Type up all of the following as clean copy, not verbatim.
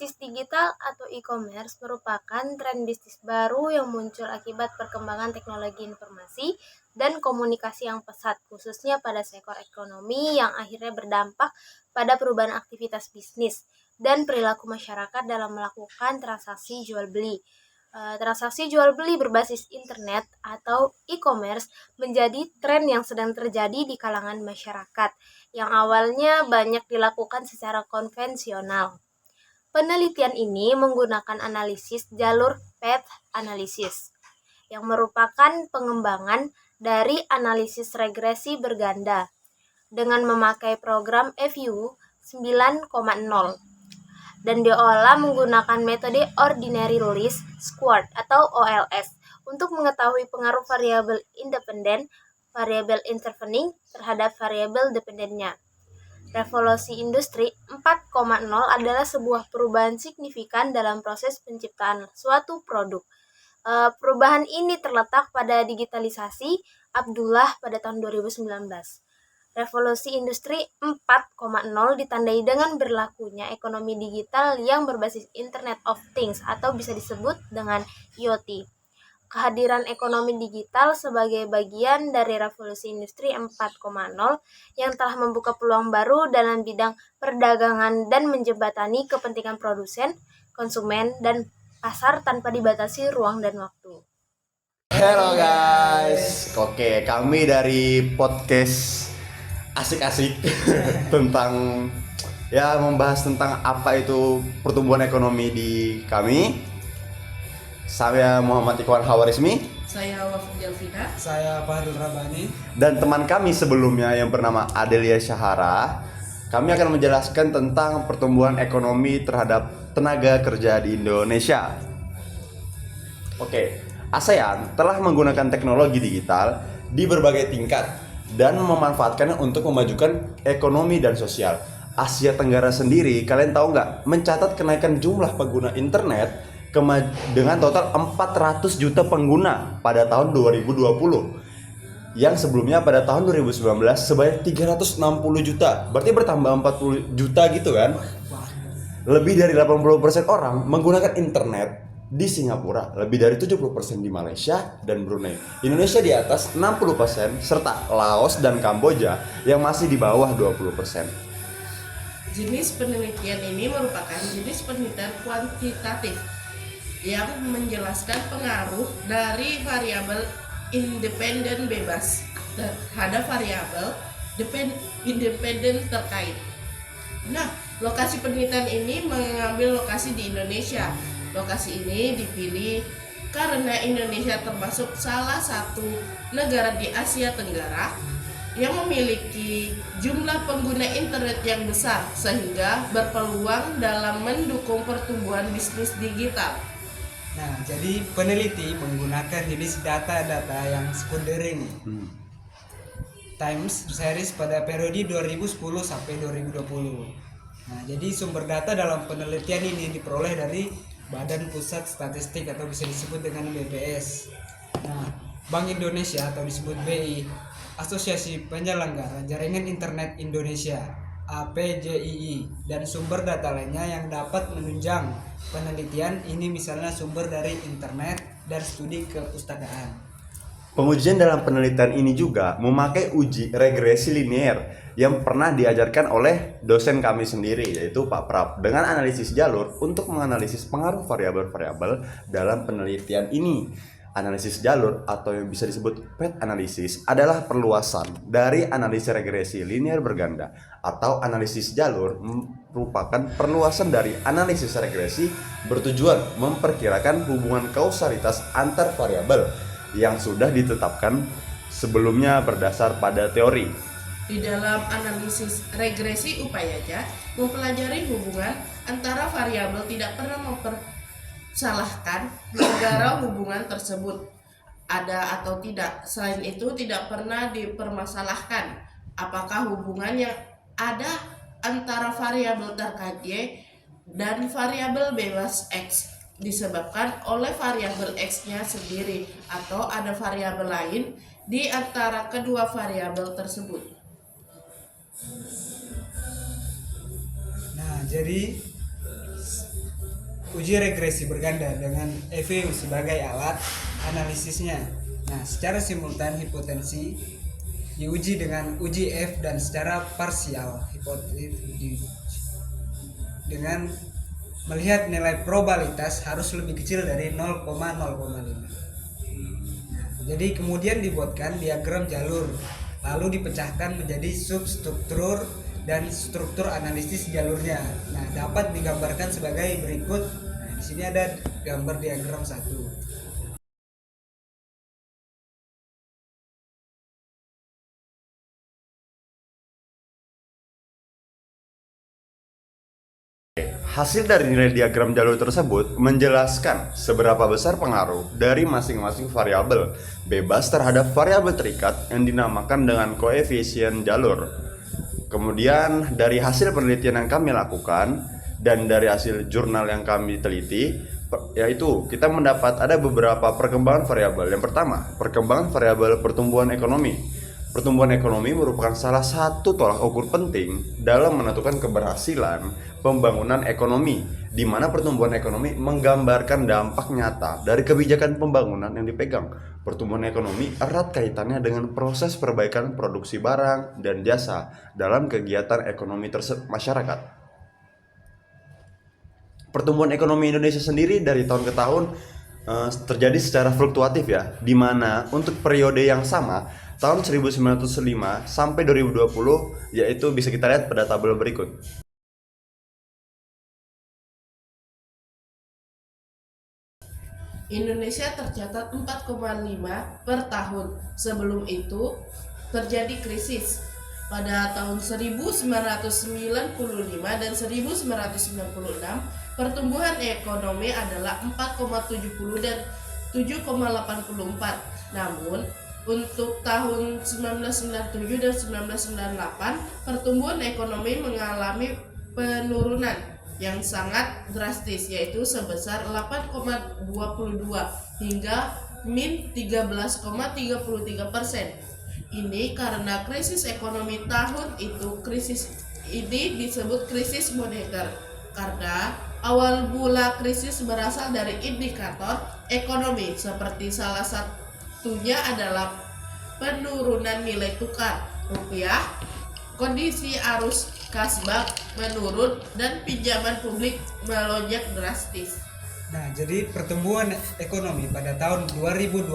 Bisnis digital atau e-commerce merupakan tren bisnis baru yang muncul akibat perkembangan teknologi informasi dan komunikasi yang pesat, khususnya pada sektor ekonomi yang akhirnya berdampak pada perubahan aktivitas bisnis dan perilaku masyarakat dalam melakukan transaksi jual beli. Transaksi jual beli berbasis internet atau e-commerce menjadi tren yang sedang terjadi di kalangan masyarakat, yang awalnya banyak dilakukan secara konvensional. Penelitian ini menggunakan analisis jalur path analysis, yang merupakan pengembangan dari analisis regresi berganda dengan memakai program FU 9,0 dan diolah menggunakan metode Ordinary Least Squared atau OLS untuk mengetahui pengaruh variabel independen, variabel intervening terhadap variabel dependennya. Revolusi Industri 4,0 adalah sebuah perubahan signifikan dalam proses penciptaan suatu produk. Perubahan ini terletak pada digitalisasi Abdullah pada tahun 2019. Revolusi Industri 4,0 ditandai dengan berlakunya ekonomi digital yang berbasis Internet of Things atau bisa disebut dengan IoT. Kehadiran ekonomi digital sebagai bagian dari revolusi industri 4,0 yang telah membuka peluang baru dalam bidang perdagangan dan menjembatani kepentingan produsen, konsumen, dan pasar tanpa dibatasi ruang dan waktu. Halo guys, oke kami dari podcast asik-asik tentang membahas tentang apa itu pertumbuhan ekonomi di kami. Saya Muhammad Ikhwan Hawarizmi. Saya Wafid Delvina. Saya Fahadul Rabani. Dan teman kami sebelumnya yang bernama Adelia Syahara. Kami akan menjelaskan tentang pertumbuhan ekonomi terhadap tenaga kerja di Indonesia. Oke, ASEAN telah menggunakan teknologi digital di berbagai tingkat dan memanfaatkannya untuk memajukan ekonomi dan sosial. Asia Tenggara sendiri, kalian tahu nggak, mencatat kenaikan jumlah pengguna internet dengan total 400 juta pengguna pada tahun 2020, yang sebelumnya pada tahun 2019 sebanyak 360 juta. Berarti bertambah 40 juta gitu kan. Lebih dari 80% orang menggunakan internet di Singapura, lebih dari 70% di Malaysia dan Brunei. Indonesia di atas 60%, serta Laos dan Kamboja yang masih di bawah 20%. Jenis penelitian ini merupakan jenis penelitian kuantitatif yang menjelaskan pengaruh dari variabel independen bebas terhadap variabel independen terkait. Nah, lokasi penelitian ini mengambil lokasi di Indonesia. Lokasi ini dipilih karena Indonesia termasuk salah satu negara di Asia Tenggara yang memiliki jumlah pengguna internet yang besar sehingga berpeluang dalam mendukung pertumbuhan bisnis digital. Nah, jadi peneliti menggunakan jenis data-data yang sekunder ini. Time series pada periode 2010 sampai 2020. Nah, jadi sumber data dalam penelitian ini diperoleh dari Badan Pusat Statistik atau bisa disebut dengan BPS. Nah, Bank Indonesia atau disebut BI, Asosiasi Penyelenggara Jaringan Internet Indonesia APJII, dan sumber data lainnya yang dapat menunjang penelitian ini, misalnya sumber dari internet dan studi kepustakaan. Pengujian dalam penelitian ini juga memakai uji regresi linear yang pernah diajarkan oleh dosen kami sendiri, yaitu Pak Prap, dengan analisis jalur untuk menganalisis pengaruh variabel-variabel dalam penelitian ini. Analisis jalur atau yang bisa disebut path analysis adalah perluasan dari analisis regresi linear berganda, atau analisis jalur merupakan perluasan dari analisis regresi bertujuan memperkirakan hubungan kausalitas antar variabel yang sudah ditetapkan sebelumnya berdasar pada teori. Di dalam analisis regresi upayanya mempelajari hubungan antara variabel, tidak pernah mempersalahkan negara hubungan tersebut ada atau tidak. Selain itu tidak pernah dipermasalahkan apakah hubungan yang ada antara variabel terkait Y dan variabel bebas X disebabkan oleh variabel X-nya sendiri atau ada variabel lain di antara kedua variabel tersebut. Nah, jadi uji regresi berganda dengan EVU sebagai alat analisisnya. Nah, secara simultan hipotensi diuji dengan uji F dan secara parsial dengan melihat nilai probabilitas harus lebih kecil dari 0,05. Jadi kemudian dibuatkan diagram jalur, lalu dipecahkan menjadi substruktur dan struktur analisis jalurnya. Nah, dapat digambarkan sebagai berikut. Nah, di sini ada gambar diagram 1. Hasil dari nilai diagram jalur tersebut menjelaskan seberapa besar pengaruh dari masing-masing variabel bebas terhadap variabel terikat yang dinamakan dengan koefisien jalur. Kemudian dari hasil penelitian yang kami lakukan dan dari hasil jurnal yang kami teliti, yaitu kita mendapat ada beberapa perkembangan variabel. Yang pertama, perkembangan variabel pertumbuhan ekonomi. Pertumbuhan ekonomi merupakan salah satu tolak ukur penting dalam menentukan keberhasilan pembangunan ekonomi, di mana pertumbuhan ekonomi menggambarkan dampak nyata dari kebijakan pembangunan yang dipegang. Pertumbuhan ekonomi erat kaitannya dengan proses perbaikan produksi barang dan jasa dalam kegiatan ekonomi masyarakat. Pertumbuhan ekonomi Indonesia sendiri dari tahun ke tahun terjadi secara fluktuatif ya, di mana untuk periode yang sama tahun 1905 sampai 2020 yaitu bisa kita lihat pada tabel berikut. Indonesia tercatat 4,5 per tahun. Sebelum itu terjadi krisis pada tahun 1995 dan 1996. Pertumbuhan ekonomi adalah 4,70 dan 7,84. Namun untuk tahun 1997 dan 1998 pertumbuhan ekonomi mengalami penurunan yang sangat drastis, yaitu sebesar 8,22 hingga min 13,33%. Ini karena krisis ekonomi tahun itu. Krisis ini disebut krisis moneter karena awal mula krisis berasal dari indikator ekonomi, seperti salah satunya adalah penurunan nilai tukar rupiah, kondisi arus kasbah menurun, dan pinjaman publik melonjak drastis. Nah, jadi pertumbuhan ekonomi pada tahun 2020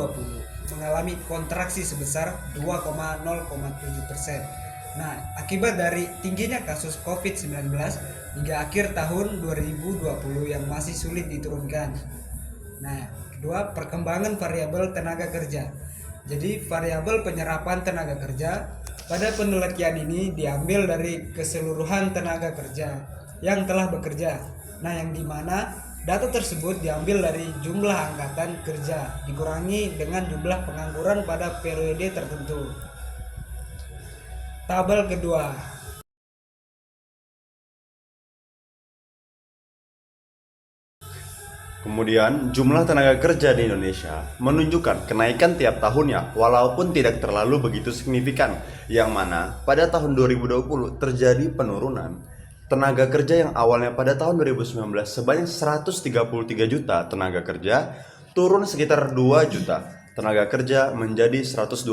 mengalami kontraksi sebesar 2,07%. Nah, akibat dari tingginya kasus COVID-19 hingga akhir tahun 2020 yang masih sulit diturunkan. Nah, kedua, perkembangan variabel tenaga kerja. Jadi, variabel penyerapan tenaga kerja pada penelitian ini diambil dari keseluruhan tenaga kerja yang telah bekerja. Nah, yang dimana data tersebut diambil dari jumlah angkatan kerja dikurangi dengan jumlah pengangguran pada periode tertentu. Tabel kedua. Kemudian, jumlah tenaga kerja di Indonesia menunjukkan kenaikan tiap tahunnya walaupun tidak terlalu begitu signifikan, yang mana pada tahun 2020 terjadi penurunan. Tenaga kerja yang awalnya pada tahun 2019 sebanyak 133 juta tenaga kerja turun sekitar 2 juta tenaga kerja menjadi 128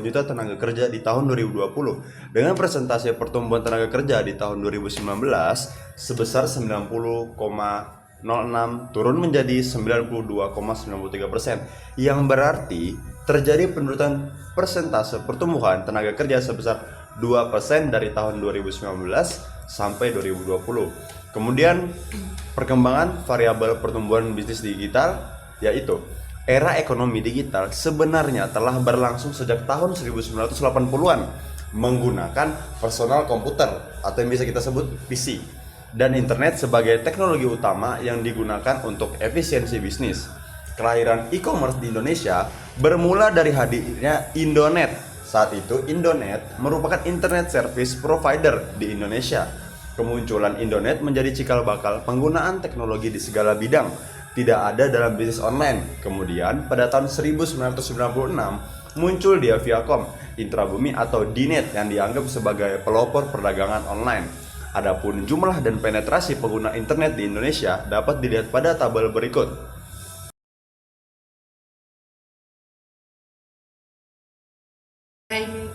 juta tenaga kerja di tahun 2020, dengan persentase pertumbuhan tenaga kerja di tahun 2019 sebesar 90,06 turun menjadi 92,93%, yang berarti terjadi penurunan persentase pertumbuhan tenaga kerja sebesar 2% dari tahun 2019 sampai 2020. Kemudian perkembangan variabel pertumbuhan bisnis digital, yaitu era ekonomi digital sebenarnya telah berlangsung sejak tahun 1980-an menggunakan personal komputer atau yang bisa kita sebut PC dan internet sebagai teknologi utama yang digunakan untuk efisiensi bisnis. Kelahiran e-commerce di Indonesia bermula dari hadirnya Indonet. Saat itu Indonet merupakan internet service provider di Indonesia. Kemunculan Indonet menjadi cikal bakal penggunaan teknologi di segala bidang, tidak ada dalam bisnis online. Kemudian pada tahun 1996 muncul Dia Viacom, Intrabumi atau Dinet yang dianggap sebagai pelopor perdagangan online. Adapun jumlah dan penetrasi pengguna internet di Indonesia dapat dilihat pada tabel berikut.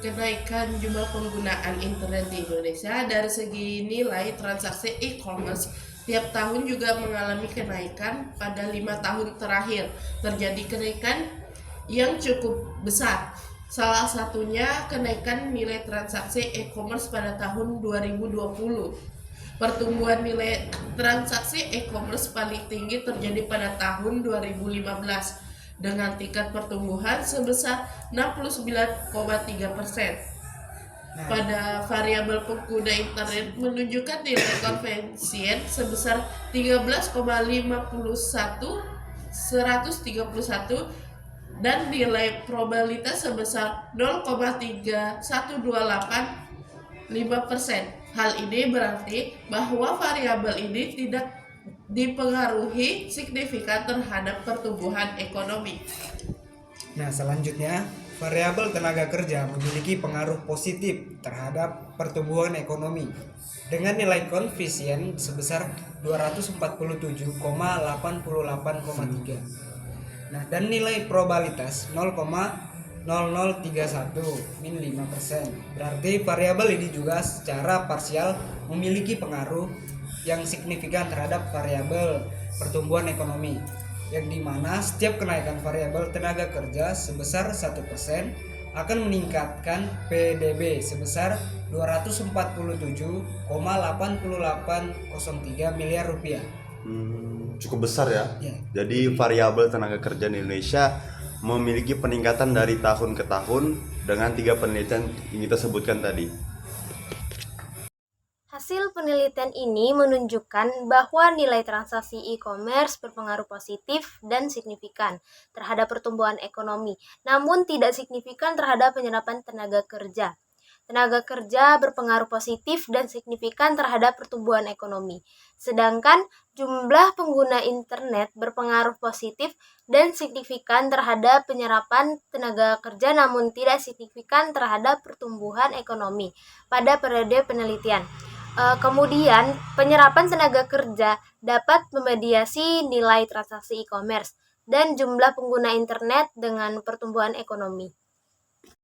Kenaikan jumlah penggunaan internet di Indonesia dari segi nilai transaksi e-commerce tiap tahun juga mengalami kenaikan. Pada 5 tahun terakhir terjadi kenaikan yang cukup besar. Salah satunya kenaikan nilai transaksi e-commerce pada tahun 2020. Pertumbuhan nilai transaksi e-commerce paling tinggi terjadi pada tahun 2015 dengan tingkat pertumbuhan sebesar 69,3%. Pada variabel pengguna internet menunjukkan nilai konversien sebesar 13,51 dan nilai probabilitas sebesar 0,3128,5%. Hal ini berarti bahwa variabel ini tidak dipengaruhi signifikan terhadap pertumbuhan ekonomi. Nah, selanjutnya, variabel tenaga kerja memiliki pengaruh positif terhadap pertumbuhan ekonomi dengan nilai koefisien sebesar 247,88,3. Nah, dan nilai probabilitas 0,0031-5%. Berarti variabel ini juga secara parsial memiliki pengaruh yang signifikan terhadap variabel pertumbuhan ekonomi, yang dimana setiap kenaikan variabel tenaga kerja sebesar 1% akan meningkatkan PDB sebesar 247,8803 miliar rupiah. Cukup besar ya. Ya. Jadi variabel tenaga kerja di Indonesia memiliki peningkatan dari tahun ke tahun dengan 3 penelitian yang kita sebutkan tadi. Hasil penelitian ini menunjukkan bahwa nilai transaksi e-commerce berpengaruh positif dan signifikan terhadap pertumbuhan ekonomi, namun tidak signifikan terhadap penyerapan tenaga kerja. Tenaga kerja berpengaruh positif dan signifikan terhadap pertumbuhan ekonomi, sedangkan jumlah pengguna internet berpengaruh positif dan signifikan terhadap penyerapan tenaga kerja namun tidak signifikan terhadap pertumbuhan ekonomi pada periode penelitian. Kemudian, penyerapan tenaga kerja dapat memediasi nilai transaksi e-commerce dan jumlah pengguna internet dengan pertumbuhan ekonomi.